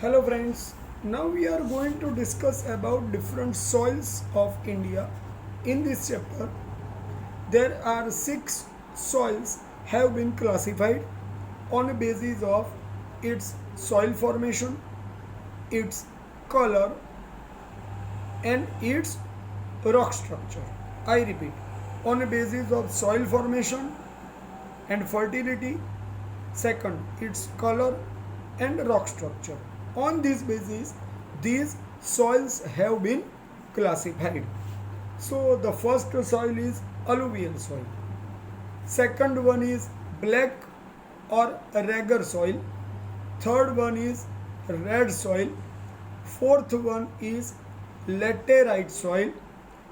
Hello friends, now we are going to discuss about different soils of India. In this chapter, there are 6 soils have been classified on a basis of its soil formation, its color and its rock structure. I repeat, on a basis of soil formation and fertility, second its color and rock structure. On this basis, these soils have been classified. So the first soil is alluvial soil. Second one is black or ragar soil. Third one is red soil. Fourth one is laterite soil.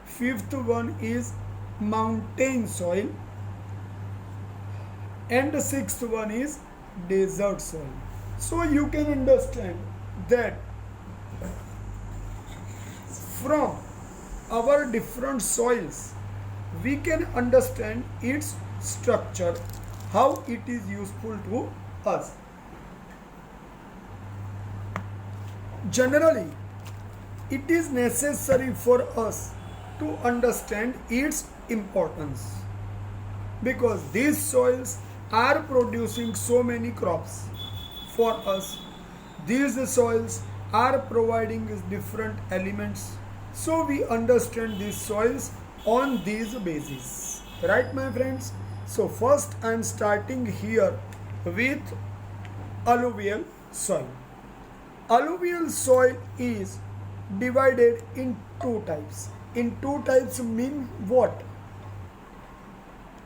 Fifth one is mountain soil. And the sixth one is desert soil. So you can understand that from our different soils we can understand its structure, how it is useful to us. Generally, it is necessary for us to understand its importance because these soils are producing so many crops for us. These soils are providing us different elements, so we understand these soils on these basis, right my friends? So first I am starting here with alluvial soil. Alluvial soil is divided in two types. In two types mean what?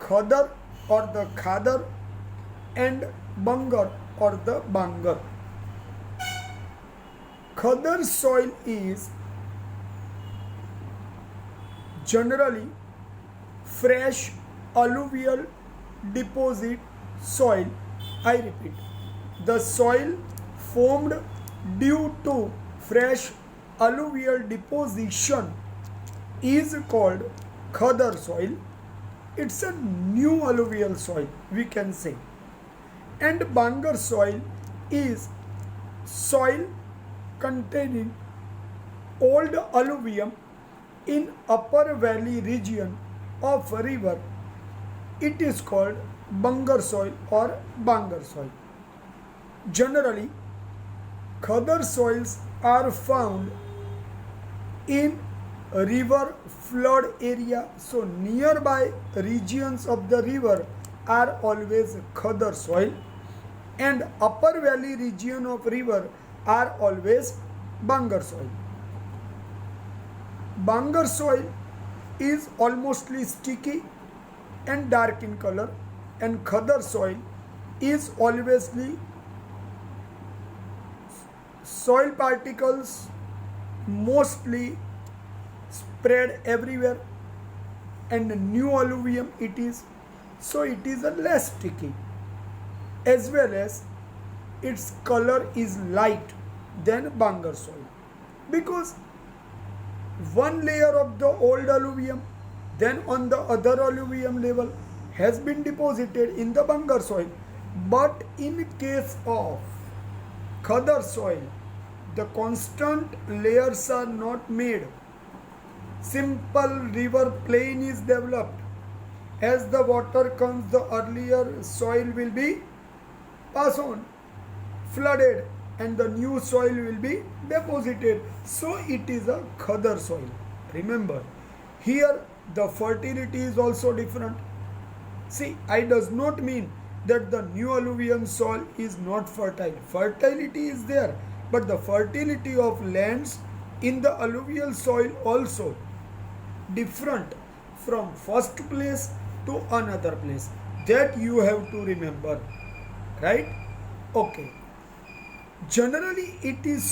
Khadar or the Khadar and Bangar or the Bangar. Khadar soil is generally fresh alluvial deposit soil. I repeat, the soil formed due to fresh alluvial deposition is called Khadar soil. It's a new alluvial soil, we can say. And Bangar soil is soil containing old alluvium in upper valley region of a river. It is called Bangar soil or Bangar soil. Generally, Khadar soils are found in river flood area, so nearby regions of the river are always Khadar soil, and upper valley region of river are always Bangar soil. Bangar soil is almostly sticky and dark in color, and Khadar soil is alwaysly soil particles mostly spread everywhere, and new alluvium it is, so it is a less sticky, as well as its color is light than Bangar soil, because one layer of the old alluvium then on the other alluvium level has been deposited in the Bangar soil. But in case of Khadar soil, the constant layers are not made. Simple river plain is developed. As the water comes, the earlier soil will be passed on, flooded, and the new soil will be deposited. So it is a Khadar soil. Remember, here the fertility is also different. See, I does not mean that the new alluvium soil is not fertile. Fertility is there, but the fertility of lands in the alluvial soil also different from first place to another place. That you have to remember, right? Okay. Generally, it is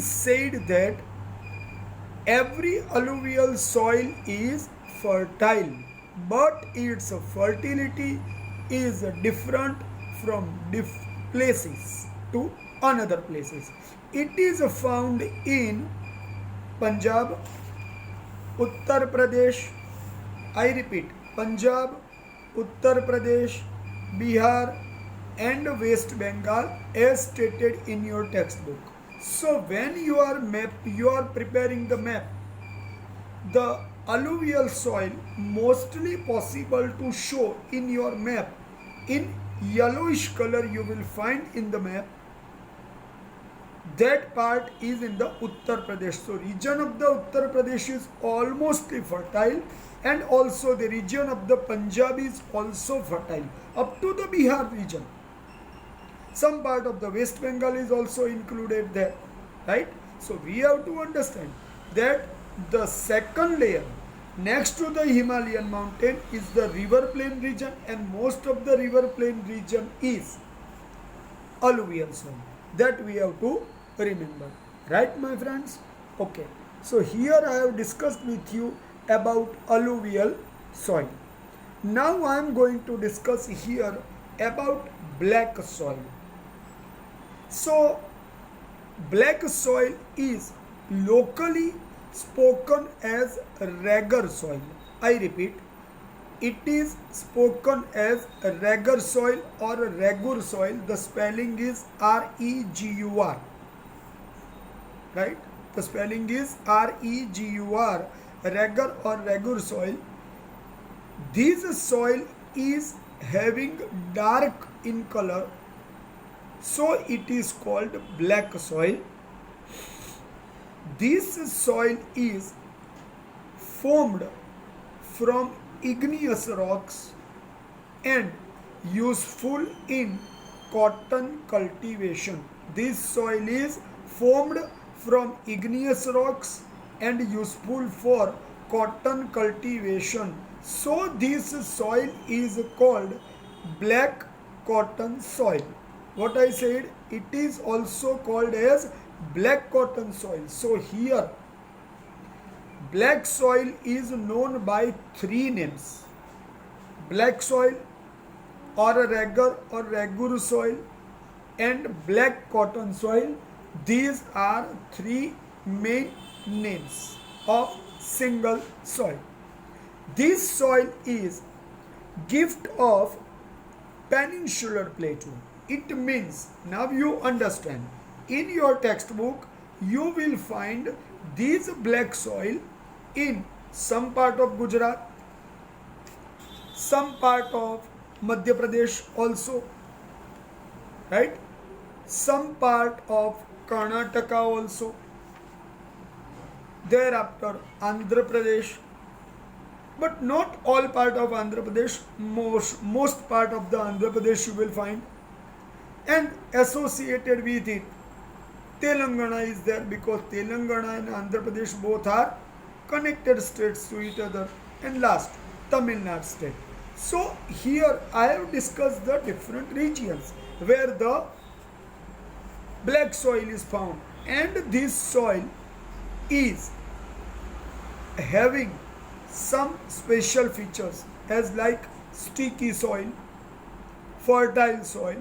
said that every alluvial soil is fertile, but its fertility is different from places to another places. It is found in Punjab, Uttar Pradesh, I repeat, Punjab, Uttar Pradesh, Bihar, and West Bengal as stated in your textbook. So when you are preparing the map, the alluvial soil mostly possible to show in your map in yellowish color you will find in the map. That part is in the Uttar Pradesh. So region of the Uttar Pradesh is almost fertile, and also the region of the Punjab is also fertile up to the Bihar region. Some part of the West Bengal is also included there, right? So we have to understand that the second layer next to the Himalayan mountain is the river plain region, and most of the river plain region is alluvial soil. That we have to remember, right, my friends? Okay, so here I have discussed with you about alluvial soil. Now I am going to discuss here about black soil. So black soil is locally spoken as regur soil. I repeat, it is spoken as regur soil or regur soil. The spelling is R-E-G-U-R, right? The spelling is R-E-G-U-R, regur or regur soil. This soil is having dark in color, so it is called black soil. This soil is formed from igneous rocks and useful in cotton cultivation. This soil is formed from igneous rocks and useful for cotton cultivation. So this soil is called black cotton soil. What I said, it is also called as black cotton soil. So here black soil is known by three names: black soil or a regur or regur soil and black cotton soil. These are three main names of single soil. This soil is gift of peninsular plateau. It means, now you understand, in your textbook you will find this black soil in some part of Gujarat, some part of Madhya Pradesh also, right? Some part of Karnataka also. Thereafter Andhra Pradesh, but not all part of Andhra Pradesh. Most part of the Andhra Pradesh you will find, and associated with it Telangana is there, because Telangana and Andhra Pradesh both are connected states to each other. And last, Tamil Nadu state. So here I have discussed the different regions where the black soil is found, and this soil is having some special features as like sticky soil, fertile soil,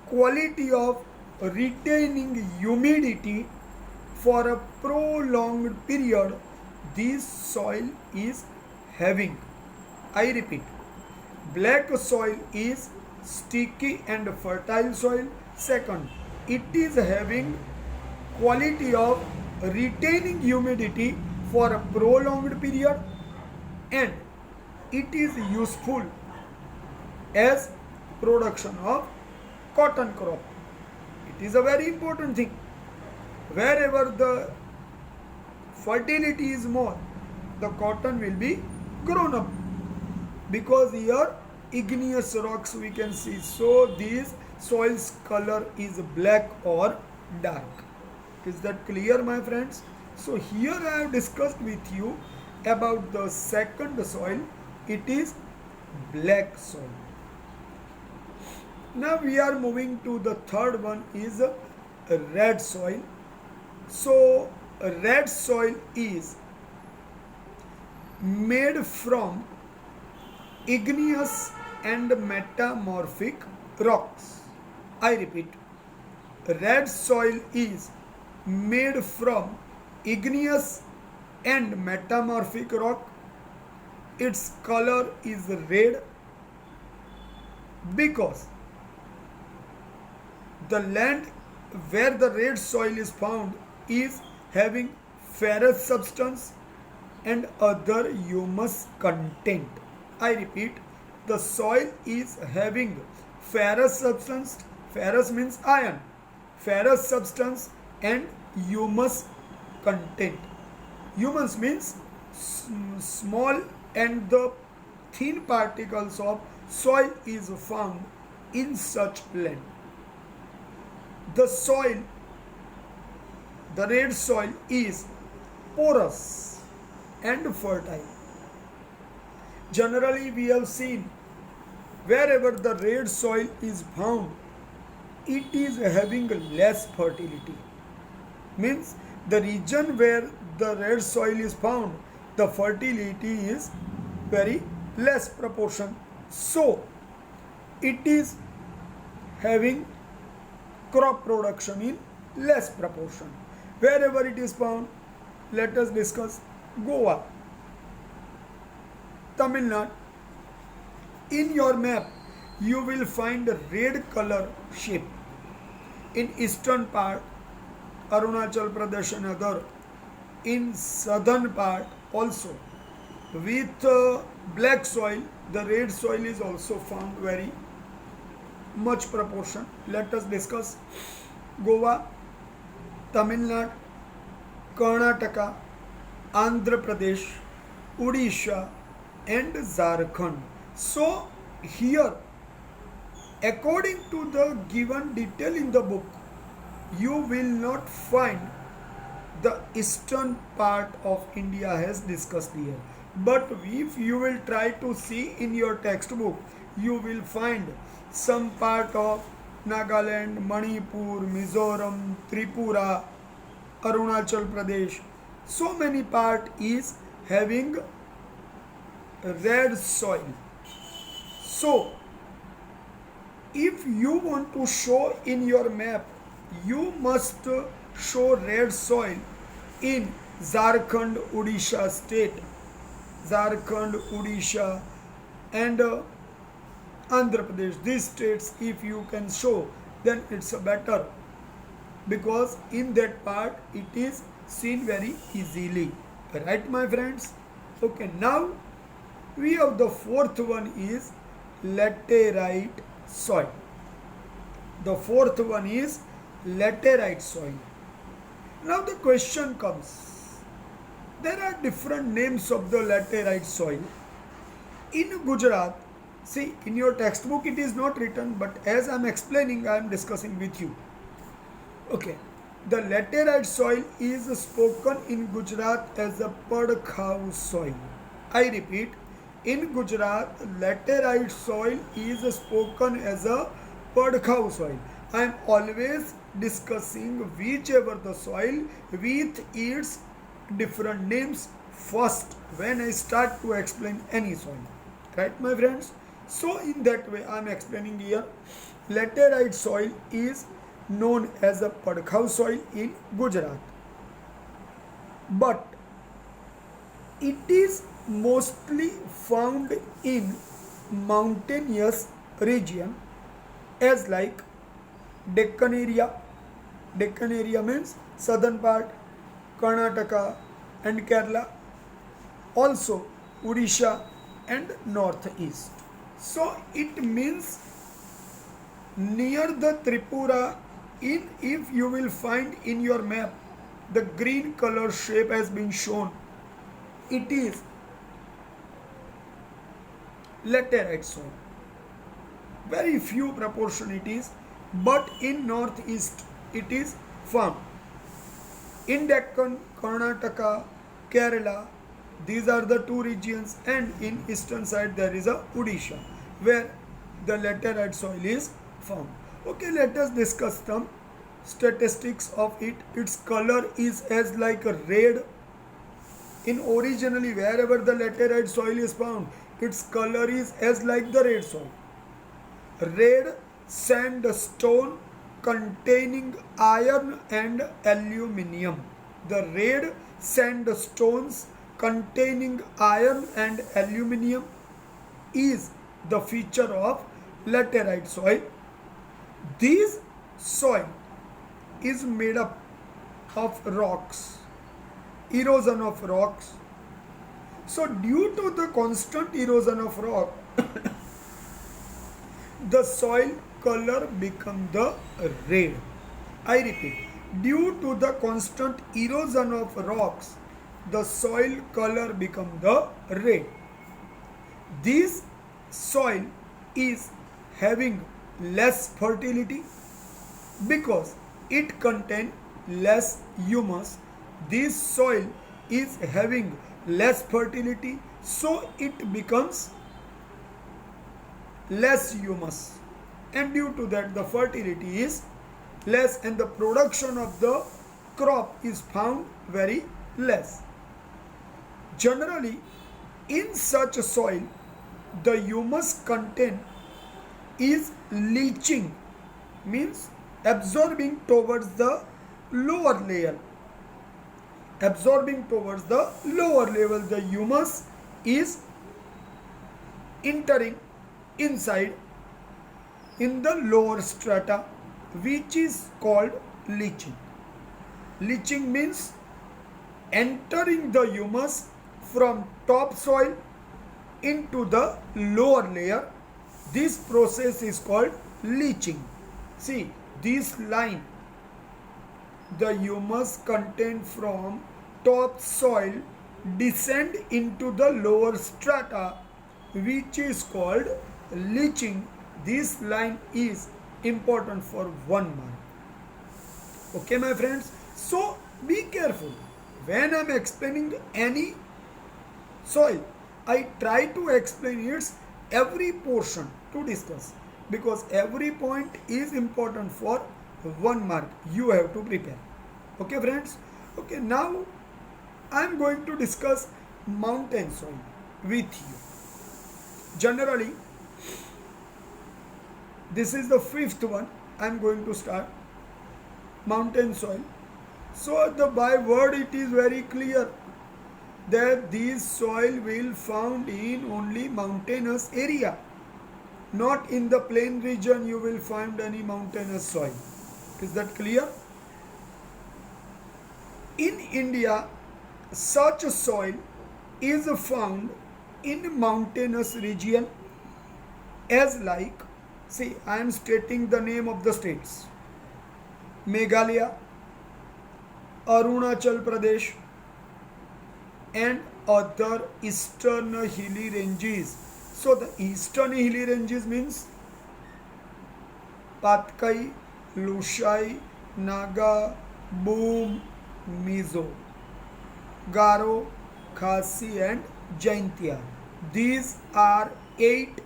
quality of retaining humidity for a prolonged period this soil is having. I repeat, black soil is sticky and fertile soil. Second, it is having quality of retaining humidity for a prolonged period, and it is useful as production of cotton crop. It is a very important thing. Wherever the fertility is more, the cotton will be grown up, because here igneous rocks we can see. So this soil's color is black or dark. Is that clear, my friends? So here I have discussed with you about the second soil. It is black soil. Now we are moving to the third one, is red soil. So red soil is made from igneous and metamorphic rocks. I repeat, red soil is made from igneous and metamorphic rock. Its color is red because the land where the red soil is found is having ferrous substance and other humus content. I repeat, the soil is having ferrous substance, ferrous means iron, ferrous substance and humus content. Humus means small and the thin particles of soil is found in such land. The soil, the red soil is porous and fertile. Generally, we have seen wherever the red soil is found, it is having less fertility. Means the region where the red soil is found, the fertility is very less proportion. So, it is having crop production in less proportion. Wherever it is found, let us discuss Goa, Tamil Nadu. In your map, you will find a red color shape. In eastern part, Arunachal Pradesh and other, in southern part also, with black soil, the red soil is also found very much proportion. Let us discuss Goa, Tamil Nadu, Karnataka, Andhra Pradesh, Odisha and Jharkhand. So here, according to the given detail in the book, you will not find the eastern part of India as discussed here. But if you will try to see in your textbook, you will find some part of Nagaland, Manipur, Mizoram, Tripura, Arunachal Pradesh. So many part is having red soil. So, if you want to show in your map, you must show red soil in Jharkhand, Odisha state, Jharkhand, Odisha and Andhra Pradesh. These states, if you can show, then it's a better, because in that part it is seen very easily. Right, my friends? Okay, now we have the fourth one is laterite soil. The fourth one is laterite soil. Now the question comes, there are different names of the laterite soil. In Gujarat, see, in your textbook it is not written, but as I am explaining, I am discussing with you. Okay, the laterite soil is spoken in Gujarat as a Padkhau soil. I repeat, in Gujarat, laterite soil is spoken as a Padkhau soil. I am always discussing whichever the soil with its different names first when I start to explain any soil. Right, my friends? So in that way I am explaining here, laterite soil is known as a Padkhau soil in Gujarat. But it is mostly found in mountainous region as like Deccan area. Deccan area means southern part, Karnataka and Kerala, also Odisha and northeast. So it means near the Tripura, in if you will find in your map the green color shape has been shown, it is laterite soil. Very few proportion it is, but in northeast it is found. In Deccan, Karnataka, Kerala, these are the two regions, and in eastern side there is a Odisha where the laterite soil is found. Okay, let us discuss some statistics of it. Its color is as like a red. In originally wherever the laterite soil is found, its color is as like the red soil. Red sandstone containing iron and aluminium. The red sandstones containing iron and aluminium is the feature of laterite soil. This soil is made up of rocks, erosion of rocks. So due to the constant erosion of rock, the soil color become the red. I repeat, due to the constant erosion of rocks, the soil color become the red. This soil is having less fertility because it contain less humus. This soil is having less fertility, so it becomes less humus, and due to that the fertility is less and the production of the crop is found very less. Generally, in such a soil, the humus content is leaching, means absorbing towards the lower layer. Absorbing towards the lower level, the humus is entering inside in the lower strata, which is called leaching. Leaching means entering the humus from top soil into the lower layer. This process is called leaching. See this line, the humus content from top soil descend into the lower strata, which is called leaching. This line is important for 1 mark. Okay my friends, so be careful when I am explaining any soil. I try to explain its every portion to discuss, because every point is important for 1 mark. You have to prepare. Okay friends. Okay, now I am going to discuss mountain soil with you. Generally, this is the 5th one. I am going to start mountain soil. So by word it is very clear that this soil will found in only mountainous area. Not in the plain region you will find any mountainous soil. Is that clear? In India, such soil is found in mountainous region, as like, see, I am stating the name of the states: Meghalaya, Arunachal Pradesh, and other eastern hilly ranges. So the eastern hilly ranges means Patkai, Lushai, Naga, Boom, Mizo, Garo, Khasi and Jaintia. These are 8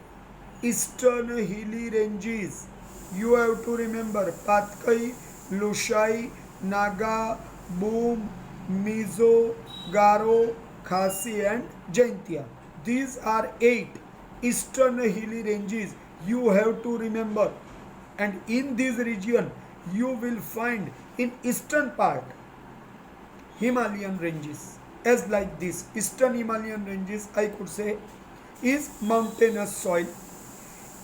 eastern hilly ranges. You have to remember Patkai, Lushai, Naga, Boom, Mizo, Garo, Khasi and Jaintia. These are 8 eastern hilly ranges. You have to remember. And in this region you will find in eastern part Himalayan ranges. As like this, eastern Himalayan ranges I could say is mountainous soil.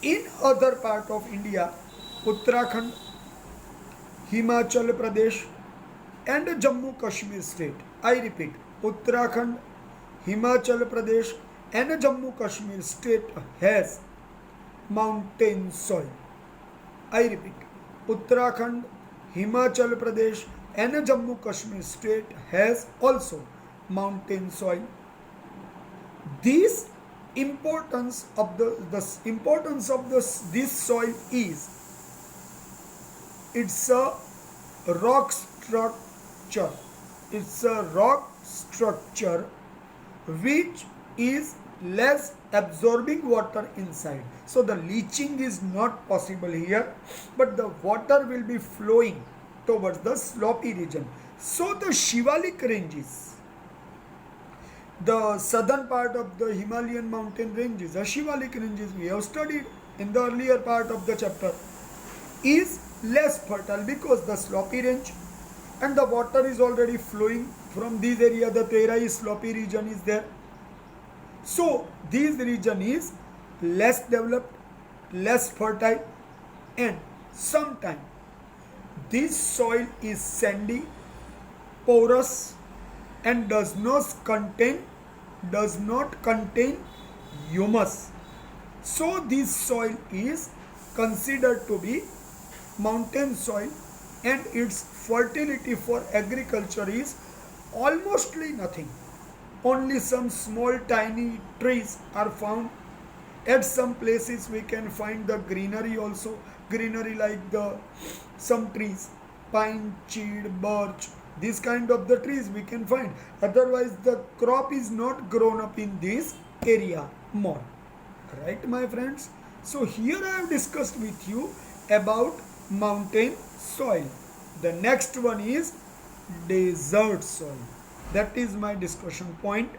In other part of India, Uttarakhand, Himachal Pradesh and Jammu Kashmir state. I repeat, Uttarakhand, Himachal Pradesh and Jammu Kashmir state has mountain soil. I repeat, Uttarakhand, Himachal Pradesh and Jammu Kashmir state has also mountain soil. This importance of this soil is it's a rock structure. It's a rock structure which is less absorbing water inside. So the leaching is not possible here, but the water will be flowing towards the slopy region. So the Shivalik ranges, the southern part of the Himalayan mountain ranges, the Shivalik ranges we have studied in the earlier part of the chapter, is less fertile because the slopy range and the water is already flowing from this area. The Terai slopy region is there. So this region is less developed less fertile, and sometimes this soil is sandy, porous, and does not contain humus. So this soil is considered to be mountain soil, and its fertility for agriculture is almostly nothing. Only some small tiny trees are found. At some places we can find the greenery also, greenery like the some trees, pine, cheed, birch, these kind of the trees we can find. Otherwise the crop is not grown up in this area more. Right, my friends? So here I have discussed with you about mountain soil. The next one is desert soil. That is my discussion point.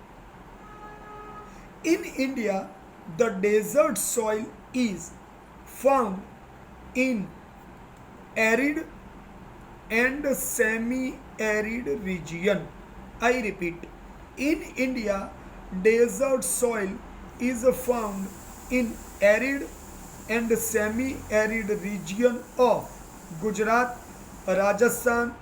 In India, the desert soil is found in arid and semi-arid region. I repeat, in India, desert soil is found in arid and semi-arid region of Gujarat, Rajasthan,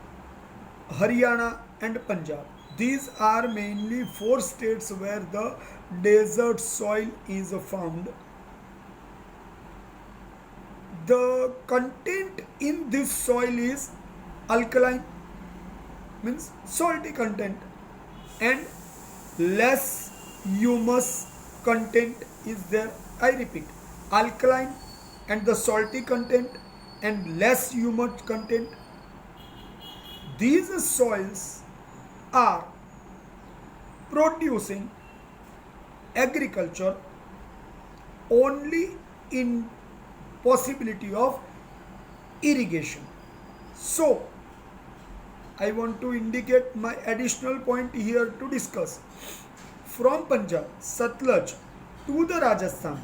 Haryana and Punjab. These are mainly 4 states where the desert soil is found. The content in this soil is alkaline, means salty content, and less humus content is there. I repeat, alkaline and the salty content and less humus content. These soils are producing agriculture only in possibility of irrigation. So I want to indicate my additional point here to discuss. From Punjab, Satluj to the Rajasthan,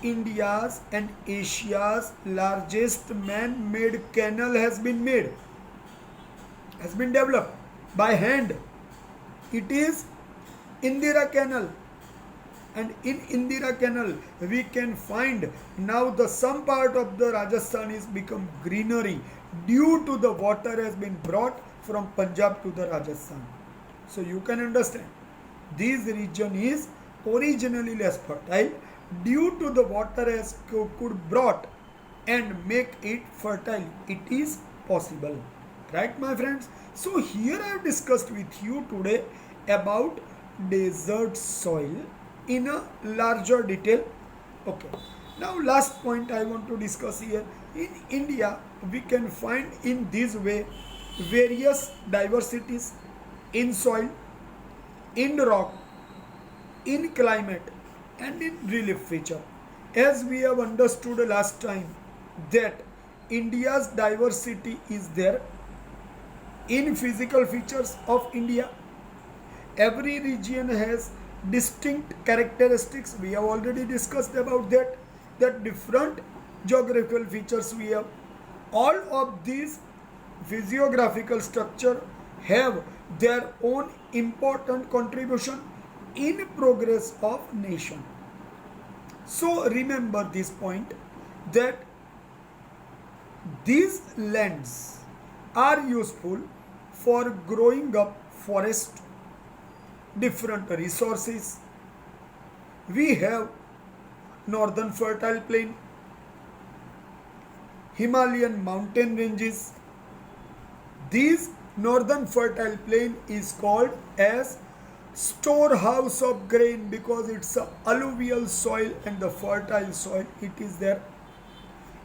India's and Asia's largest man-made canal has been developed by hand. It is Indira Canal, and in Indira Canal we can find now the some part of the Rajasthan is become greenery due to the water has been brought from Punjab to the Rajasthan. So you can understand this region is originally less fertile. Due to the water has could brought and make it fertile, it is possible. Right, my friends? So here I have discussed with you today about desert soil in a larger detail. Okay. Now last point I want to discuss here. In India, we can find in this way various diversities in soil, in rock, in climate and in relief feature. As we have understood last time that India's diversity is there in physical features of India. Every region has distinct characteristics. We have already discussed about that different geographical features we have. All of these physiographical structure have their own important contribution in progress of nation. So remember this point that these lands are useful for growing up forest, different resources. We have northern fertile plain, Himalayan mountain ranges. These northern fertile plain is called as storehouse of grain because it's a alluvial soil and the fertile soil it is there.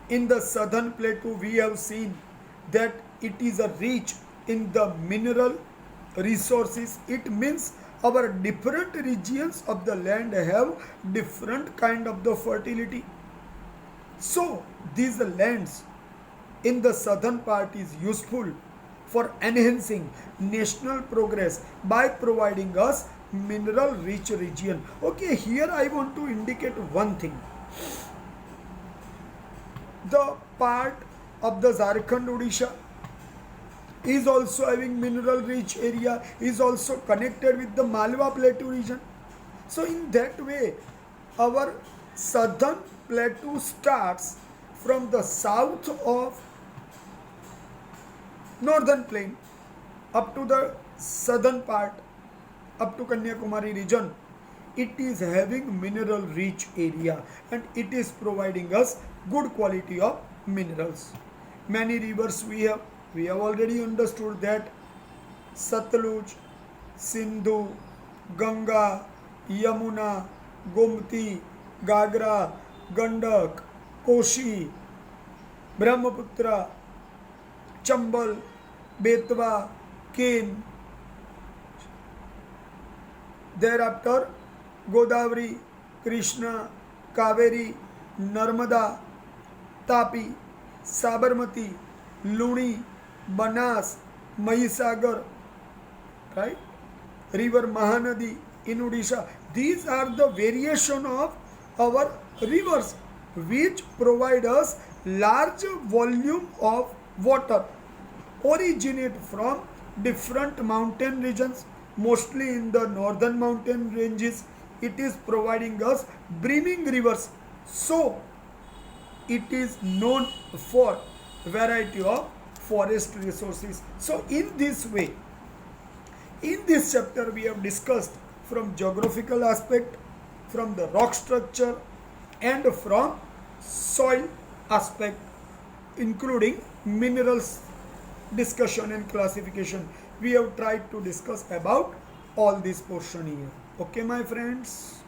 In the southern plateau we have seen that it is a rich in the mineral resources. It means our different regions of the land have different kind of the fertility. So these lands in the southern part is useful for enhancing national progress by providing us mineral rich region. Okay, here I want to indicate one thing. The part of the Jharkhand, Odisha is also having mineral rich area, is also connected with the Malwa Plateau region. So in that way our southern plateau starts from the south of northern plain up to the southern part, up to Kanyakumari region. It is having mineral rich area and it is providing us good quality of minerals. Many rivers we have already understood that Satluj, Sindhu, Ganga, Yamuna, Gomti, Gagra, Gandak, Koshi, Brahmaputra, Chambal, Betwa, Ken. Thereafter, Godavari, Krishna, Kaveri, Narmada, Tapi, Sabarmati, Luni, Banas, Mahisagar, right? River Mahanadi in Odisha. These are the variation of our rivers which provide us large volume of water, originate from different mountain regions, mostly in the northern mountain ranges. It is providing us brimming rivers, so it is known for variety of forest resources. So in this way, in this chapter we have discussed from geographical aspect, from the rock structure, and from soil aspect, including minerals discussion and classification. We have tried to discuss about all this portion here. Okay, my friends.